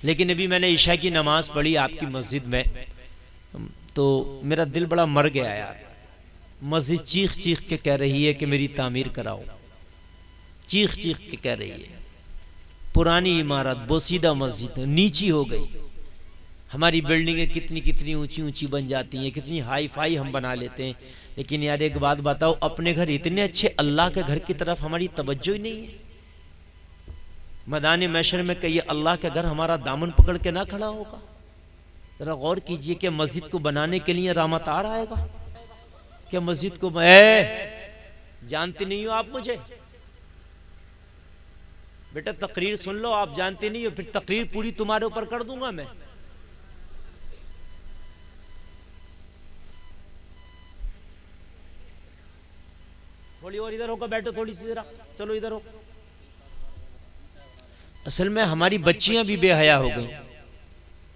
लेकिन अभी मैंने ईशा की नमाज पढ़ी आपकी मस्जिद में, तो मेरा दिल बड़ा मर गया यार। मस्जिद चीख चीख के कह रही है कि मेरी तामीर कराओ, चीख चीख के कह रही है। पुरानी इमारत, बोसीदा मस्जिद नीची हो गई। हमारी बिल्डिंगें कितनी कितनी ऊंची ऊंची बन जाती हैं, कितनी हाई फाई हम बना लेते हैं, लेकिन यार एक बात बताओ, अपने घर इतने अच्छे, अल्लाह के घर की तरफ हमारी तवज्जो ही नहीं है। मैदान महशर में कहिए अल्लाह के घर हमारा दामन पकड़ के ना खड़ा होगा। जरा गौर कीजिए कि मस्जिद को बनाने के लिए रामतार आएगा क्या? मस्जिद को जानते नहीं हो आप मुझे? बेटा तकरीर सुन लो, आप जानते नहीं हो, फिर तकरीर पूरी तुम्हारे ऊपर कर दूंगा मैं। थोड़ी और इधर होकर बैठो, थोड़ी सी जरा, चलो इधर हो। असल में हमारी बच्चियां भी बेहया हो गई।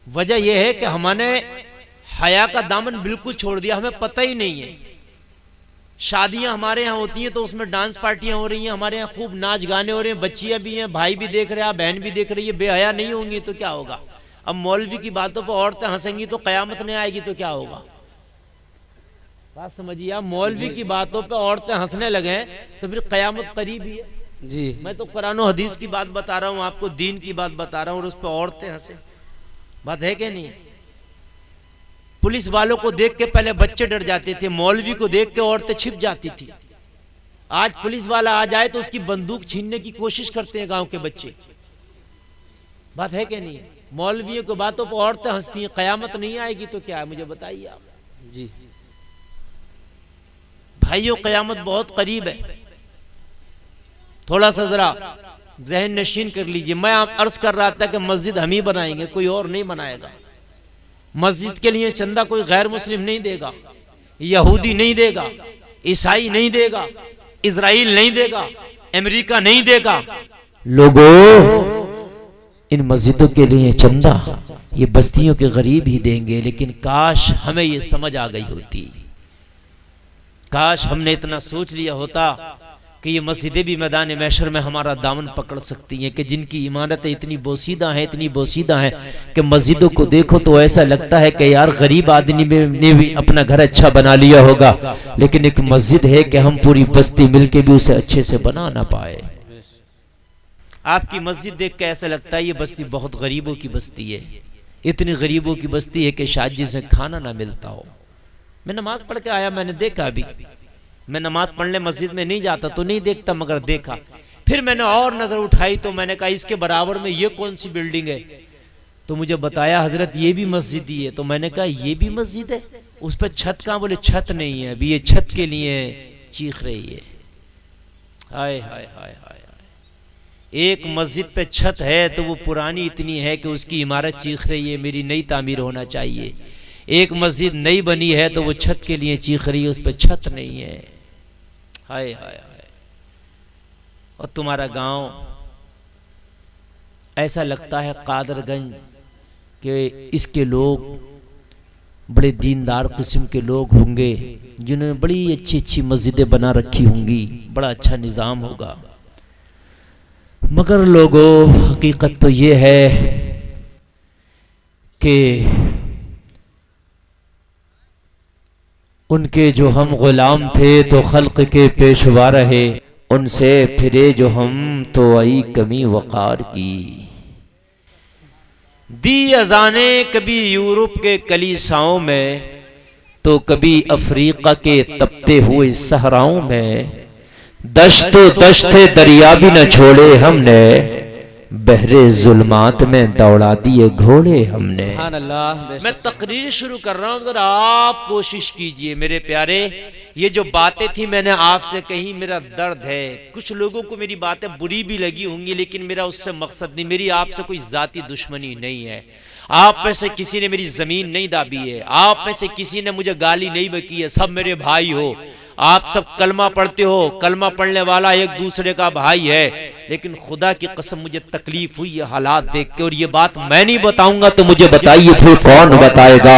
वजह यह है कि हमने हया का दामन बिल्कुल छोड़ दिया, हमें पता ही नहीं है। शादियां हमारे यहाँ होती हैं तो उसमें डांस पार्टियां हो रही हैं, हमारे यहाँ खूब नाच गाने हो रहे हैं, बच्चियां भी हैं, भाई भी देख रहे हैं, बहन भी देख रही है। बेहया नहीं होंगी तो क्या होगा? अब मौलवी की बातों पर औरतें हंसेंगी तो कयामत नहीं आएगी तो क्या होगा? बात समझिए आप, मौलवी की बातों पे औरतें हंसने लगे तो फिर कयामत करीब ही है जी। मैं तो कुरान और हदीस की बात बता रहा हूँ आपको, दीन की बात बता रहा हूँ, और उस पर औरतें हंसे, बात है कि नहीं? पुलिस वालों को देख के पहले बच्चे डर जाते थे, मौलवी को देख के औरतें छिप जाती थी। आज पुलिस वाला आ जाए तो उसकी बंदूक छीनने की कोशिश करते हैं गांव के बच्चे, बात है कि नहीं? मौलवियों की बातों पर औरतें हंसती हैं, कयामत नहीं आएगी तो क्या है? मुझे बताइए आप जी। भाइयों कयामत बहुत करीब है, थोड़ा सा जरा जहन नशीन कर लीजिए। मैं आप अर्ज कर रहा था कि मस्जिद हम ही बनाएंगे, कोई और नहीं बनाएगा। मस्जिद के लिए चंदा कोई गैर मुस्लिम नहीं देगा, यहूदी नहीं देगा, ईसाई नहीं देगा, इजराइल नहीं देगा, अमेरिका नहीं देगा। लोगों, इन मस्जिदों के लिए चंदा ये बस्तियों के गरीब ही देंगे। लेकिन काश हमें ये समझ आ गई होती, काश हमने इतना सोच लिया होता कि ये मस्जिदें भी मैदान महशर में हमारा दामन पकड़ सकती हैं, कि जिनकी इमारतें इतनी बोसीदा हैं, इतनी बोसीदा हैं कि मस्जिदों को देखो तो ऐसा लगता है कि यार गरीब आदमी ने भी अपना घर अच्छा बना लिया होगा, लेकिन एक मस्जिद है कि हम पूरी बस्ती मिलके भी उसे अच्छे से बना ना पाए। आपकी मस्जिद देख के ऐसा लगता है ये बस्ती बहुत गरीबों की बस्ती है, इतनी गरीबों की बस्ती है कि शायद जिसे खाना ना मिलता हो। मैं नमाज पढ़ के आया, मैंने देखा, अभी मैं नमाज पढ़ने मस्जिद में नहीं जाता तो नहीं देखता, मगर देखा। फिर मैंने और नजर उठाई तो मैंने कहा इसके बराबर में ये कौन सी बिल्डिंग है? तो मुझे बताया हजरत ये भी मस्जिद ही है। तो मैंने कहा ये भी मस्जिद है, उस पर छत कहाँ? बोले छत नहीं है, अभी ये छत के लिए चीख रही है। हाय हाय हाय हाय, एक मस्जिद पे छत है तो वो पुरानी इतनी है कि उसकी इमारत चीख रही है मेरी नई तामीर होना चाहिए। एक मस्जिद नई बनी है तो वो छत के लिए चीख रही है, उस पर छत नहीं है। हाय हाय हाय। और तुम्हारा गांव ऐसा लगता है कादरगंज कि इसके लोग बड़े दीनदार किस्म के लोग होंगे, जिन्होंने बड़ी अच्छी अच्छी मस्जिदें बना रखी होंगी, बड़ा अच्छा निज़ाम होगा। मगर लोगों, हकीकत तो ये है कि उनके जो हम गुलाम थे तो खल्क के पेशवा रहे, उनसे फिरे जो हम तो आई कमी वक़ार की। दी अज़ाने कभी यूरोप के कलीसाओं में तो कभी अफ्रीका के तपते हुए सहराओं में, दश्तो दश्ते दरिया भी न छोड़े हमने, बहरे जुल्मात में दौड़ा दिए घोड़े हमने। मैं तकरीर शुरू कर रहा हूँ, जरा आप कोशिश कीजिए मेरे प्यारे। ये जो बातें थी मैंने आपसे कही, मेरा दर्द है। कुछ लोगों को मेरी बातें बुरी भी लगी होंगी, लेकिन मेरा उससे मकसद नहीं, मेरी आपसे कोई जाती दुश्मनी नहीं है। आप में से किसी ने मेरी जमीन नहीं दाबी है, आप में से किसी ने मुझे गाली नहीं बकी है, सब मेरे भाई हो। आप सब कलमा पढ़ते हो, कलमा पढ़ने वाला एक दूसरे का भाई है, लेकिन खुदा की कसम मुझे तकलीफ हुई ये हालात देख के। और ये बात मैं नहीं बताऊंगा तो मुझे बताइए फिर कौन बताएगा?